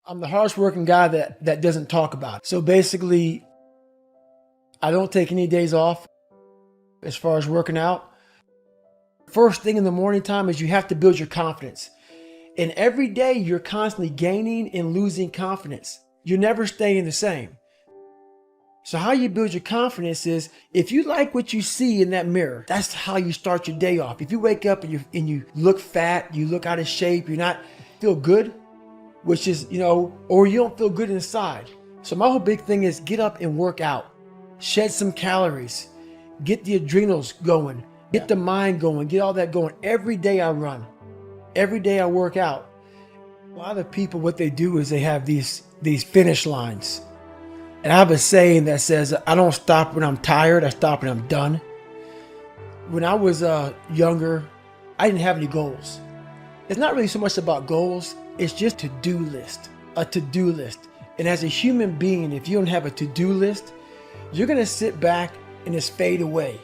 I'm the hardest working guy that doesn't talk about it. So basically, I don't take any days off as far as working out. First thing in the morning time is you have to build your confidence. And every day you're constantly gaining and losing confidence. You're never staying the same. So how you build your confidence is if you like what you see in that mirror, that's how you start your day off. If you wake up and you look fat, you look out of shape, you're not feel good, which is, or you don't feel good inside. So my whole big thing is get up and work out, shed some calories, get the adrenals going, get the mind going, get all that going. Every day I run, every day I work out. A lot of people, what they do is they have these finish lines. And I have a saying that says, I don't stop when I'm tired, I stop when I'm done. When I was younger, I didn't have any goals. It's not really so much about goals, it's just a to-do list. And as a human being, if you don't have a to-do list, you're gonna sit back and just fade away.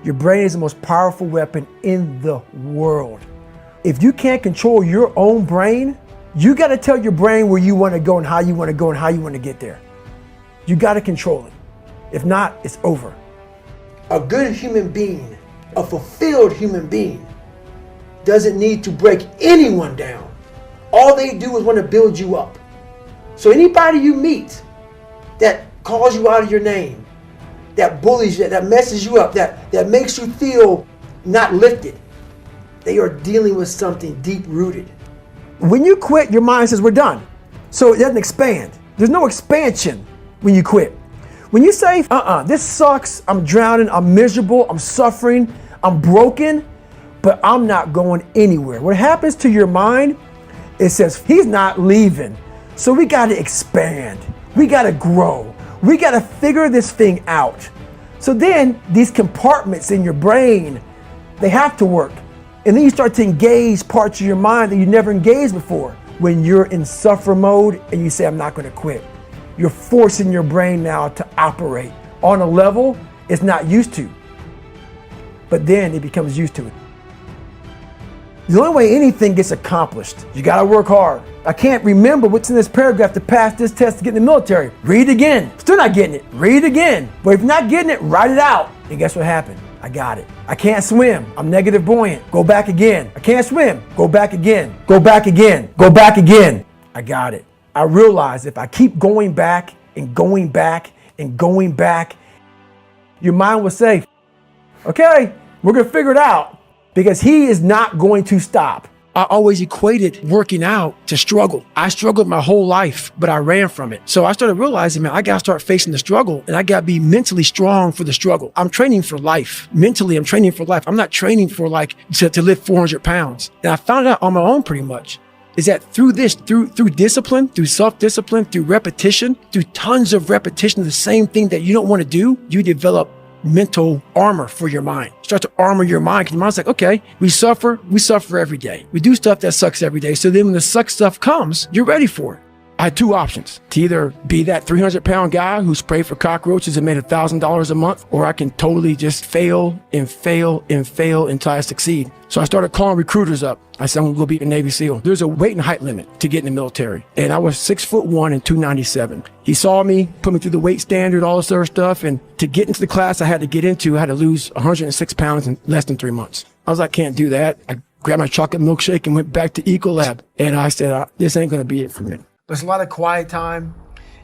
Your brain is the most powerful weapon in the world. If you can't control your own brain, you gotta tell your brain where you wanna go and how you wanna go and how you wanna get there. You gotta control it. If not, it's over. A good human being, a fulfilled human being, doesn't need to break anyone down. All they do is want to build you up. So anybody you meet that calls you out of your name, that bullies you, that messes you up, that makes you feel not lifted, they are dealing with something deep rooted. When you quit, your mind says we're done. So it doesn't expand. There's no expansion when you quit. When you say, this sucks, I'm drowning, I'm miserable, I'm suffering, I'm broken, but I'm not going anywhere. What happens to your mind, it says, he's not leaving. So we gotta expand, we gotta grow, we gotta figure this thing out. So then these compartments in your brain, they have to work. And then you start to engage parts of your mind that you never engaged before. When you're in suffer mode and you say, I'm not gonna quit. You're forcing your brain now to operate on a level it's not used to. But then it becomes used to it. The only way anything gets accomplished, you gotta work hard. I can't remember what's in this paragraph to pass this test to get in the military. Read again. Still not getting it. Read again. But if you're not getting it, write it out. And guess what happened? I got it. I can't swim. I'm negative buoyant. Go back again. I can't swim. Go back again. Go back again. Go back again. I got it. I realized if I keep going back and going back and going back, your mind will say, okay, we're gonna figure it out. Because he is not going to stop. I always equated working out to struggle. I struggled my whole life, but I ran from it. So I started realizing, man, I gotta start facing the struggle and I gotta be mentally strong for the struggle. I'm training for life. Mentally, I'm training for life. I'm not training for to lift 400 pounds. And I found out on my own pretty much, is that through discipline, through self-discipline, through repetition, through tons of repetition of the same thing that you don't wanna do, you develop mental armor for your mind. Start to armor your mind because your mind's like, okay, we suffer every day. We do stuff that sucks every day. So then when the suck stuff comes, you're ready for it. I had two options: to either be that 300-pound guy who sprayed for cockroaches and made $1,000 a month, or I can totally just fail and fail and fail until I succeed. So I started calling recruiters up. I said, I'm gonna go be a Navy SEAL. There's a weight and height limit to get in the military. And I was 6'1" and 297. He saw me, put me through the weight standard, all this other stuff. And to get into the class I had to lose 106 pounds in less than 3 months. I was like, can't do that. I grabbed my chocolate milkshake and went back to Ecolab. And I said, this ain't gonna be it for me. There's a lot of quiet time.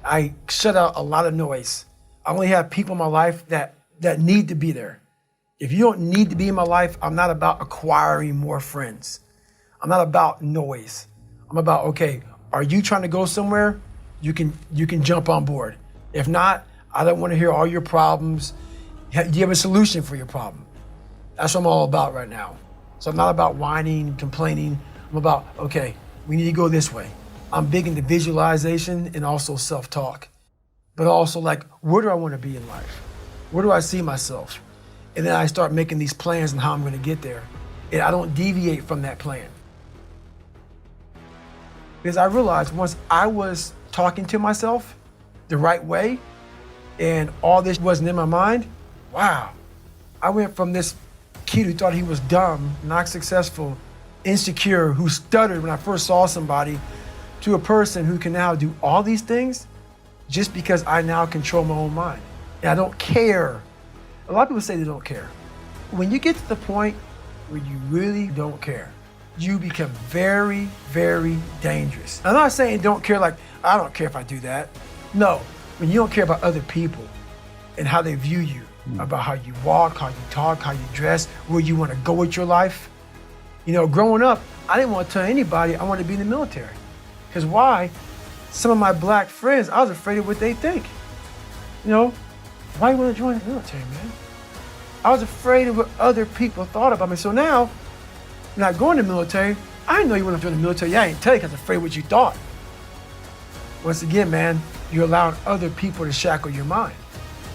I shut out a lot of noise. I only have people in my life that need to be there. If you don't need to be in my life, I'm not about acquiring more friends. I'm not about noise. I'm about, okay, are you trying to go somewhere? You can jump on board. If not, I don't want to hear all your problems. Do you have a solution for your problem? That's what I'm all about right now. So I'm not about whining, complaining. I'm about, okay, we need to go this way. I'm big into visualization and also self-talk, but also where do I want to be in life? Where do I see myself? And then I start making these plans on how I'm going to get there. And I don't deviate from that plan. Because I realized once I was talking to myself the right way and all this wasn't in my mind, wow, I went from this kid who thought he was dumb, not successful, insecure, who stuttered when I first saw somebody, to a person who can now do all these things just because I now control my own mind. And I don't care. A lot of people say they don't care. When you get to the point where you really don't care, you become very, very dangerous. I'm not saying don't care like, I don't care if I do that. No, when you don't care about other people and how they view you, about how you walk, how you talk, how you dress, where you want to go with your life. You know, growing up, I didn't want to tell anybody I wanted to be in the military. Because why? Some of my black friends, I was afraid of what they think. You know, why you want to join the military, man? I was afraid of what other people thought about me. So now, when I go in the military, I didn't know you want to join the military. Yeah, I didn't tell you because I was afraid of what you thought. Once again, man, you're allowing other people to shackle your mind.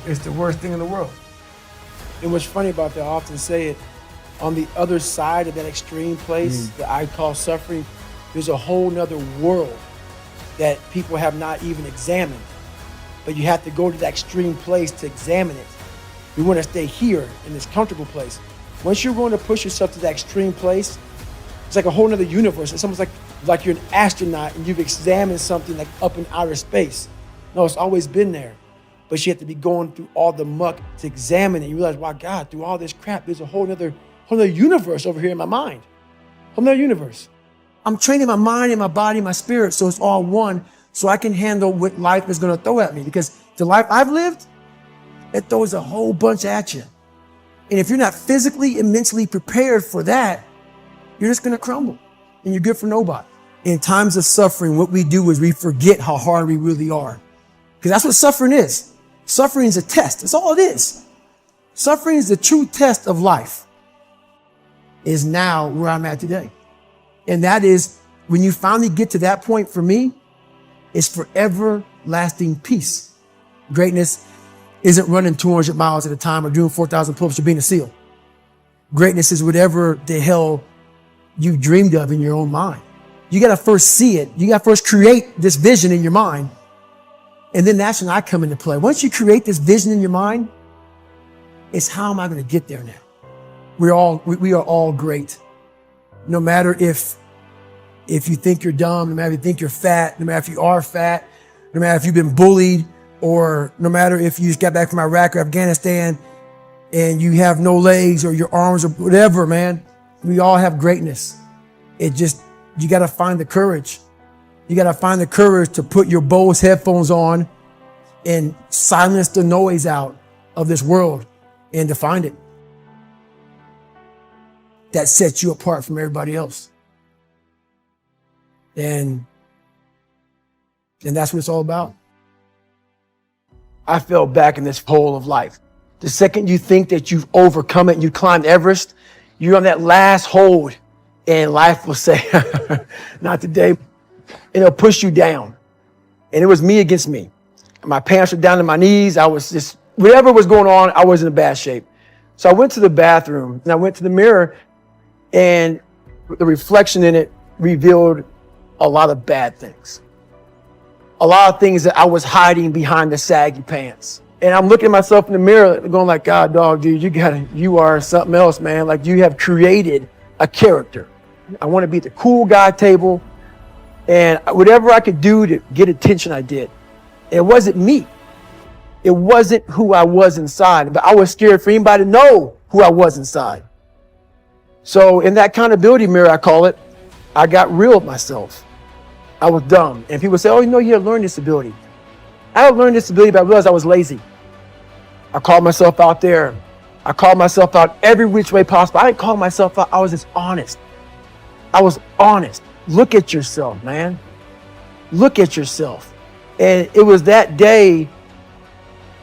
It's the worst thing in the world. And what's funny about that, I often say it, on the other side of that extreme place that I call suffering, there's a whole nother world that people have not even examined. But you have to go to that extreme place to examine it. We want to stay here in this comfortable place. Once you're going to push yourself to that extreme place, it's like a whole nother universe. It's almost like you're an astronaut and you've examined something like up in outer space. No, it's always been there. But you have to be going through all the muck to examine it. You realize, wow, God, through all this crap, there's a whole nother universe over here in my mind. Whole nother universe. I'm training my mind and my body and my spirit so it's all one, so I can handle what life is going to throw at me. Because the life I've lived, it throws a whole bunch at you. And if you're not physically and mentally prepared for that, you're just going to crumble and you're good for nobody. In times of suffering, what we do is we forget how hard we really are. Because that's what suffering is. Suffering is a test. That's all it is. Suffering is the true test of life. Is now where I'm at today. And that is when you finally get to that point for me, it's forever lasting peace. Greatness isn't running 200 miles at a time or doing 4,000 pull-ups or being a SEAL. Greatness is whatever the hell you dreamed of in your own mind. You got to first see it. You got to first create this vision in your mind. And then that's when I come into play. Once you create this vision in your mind, it's how am I going to get there now? We are all great. No matter if you think you're dumb, no matter if you think you're fat, no matter if you are fat, no matter if you've been bullied, or no matter if you just got back from Iraq or Afghanistan and you have no legs or your arms or whatever, man. We all have greatness. You got to find the courage. You got to find the courage to put your Bose headphones on and silence the noise out of this world and to find it. That sets you apart from everybody else. And that's what it's all about. I fell back in this hole of life. The second you think that you've overcome it and you climbed Everest, you're on that last hold and life will say, not today. And it'll push you down. And it was me against me. My pants were down to my knees. I was just, whatever was going on, I was in bad shape. So I went to the bathroom and I went to the mirror and the reflection in it revealed a lot of bad things. A lot of things that I was hiding behind the saggy pants. And I'm looking at myself in the mirror going like, God, dog, dude, you are something else, man. Like you have created a character. I want to be at the cool guy table. And whatever I could do to get attention, I did. It wasn't me. It wasn't who I was inside. But I was scared for anybody to know who I was inside. So in that accountability mirror, I call it, I got real with myself. I was dumb. And people say, oh, you know, you have learning disability. I had learning disability, but I realized I was lazy. I called myself out there. I called myself out every which way possible. I didn't call myself out. I was just honest. I was honest. Look at yourself, man. Look at yourself. And it was that day,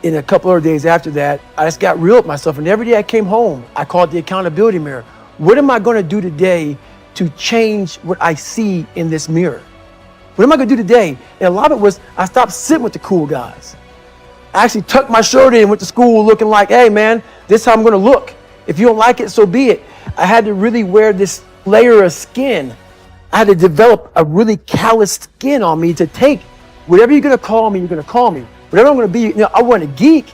in a couple of days after that, I just got real with myself. And every day I came home, I called the accountability mirror. What am I going to do today to change what I see in this mirror? What am I going to do today? And a lot of it was, I stopped sitting with the cool guys. I actually tucked my shirt in and went to school looking like, hey, man, this is how I'm going to look. If you don't like it, so be it. I had to really wear this layer of skin. I had to develop a really calloused skin on me to take whatever you're going to call me, you're going to call me. Whatever I'm going to be, you know, I wasn't a geek,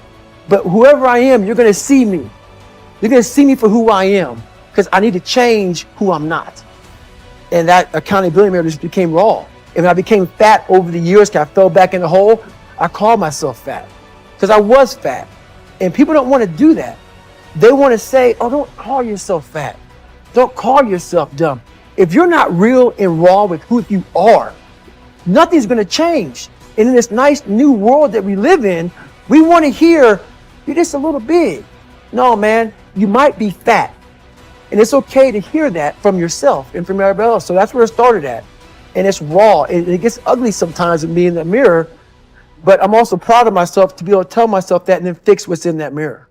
but whoever I am, you're going to see me. You're going to see me for who I am because I need to change who I'm not. And that accountability mirror just became raw. And when I became fat over the years, because I fell back in the hole, I called myself fat because I was fat. And people don't want to do that. They want to say, oh, don't call yourself fat. Don't call yourself dumb. If you're not real and raw with who you are, nothing's going to change. And in this nice new world that we live in, we want to hear, you're just a little big. No, man, you might be fat. And it's okay to hear that from yourself and from everybody else. So that's where it started at. And it's raw. It gets ugly sometimes with me in the mirror, but I'm also proud of myself to be able to tell myself that and then fix what's in that mirror.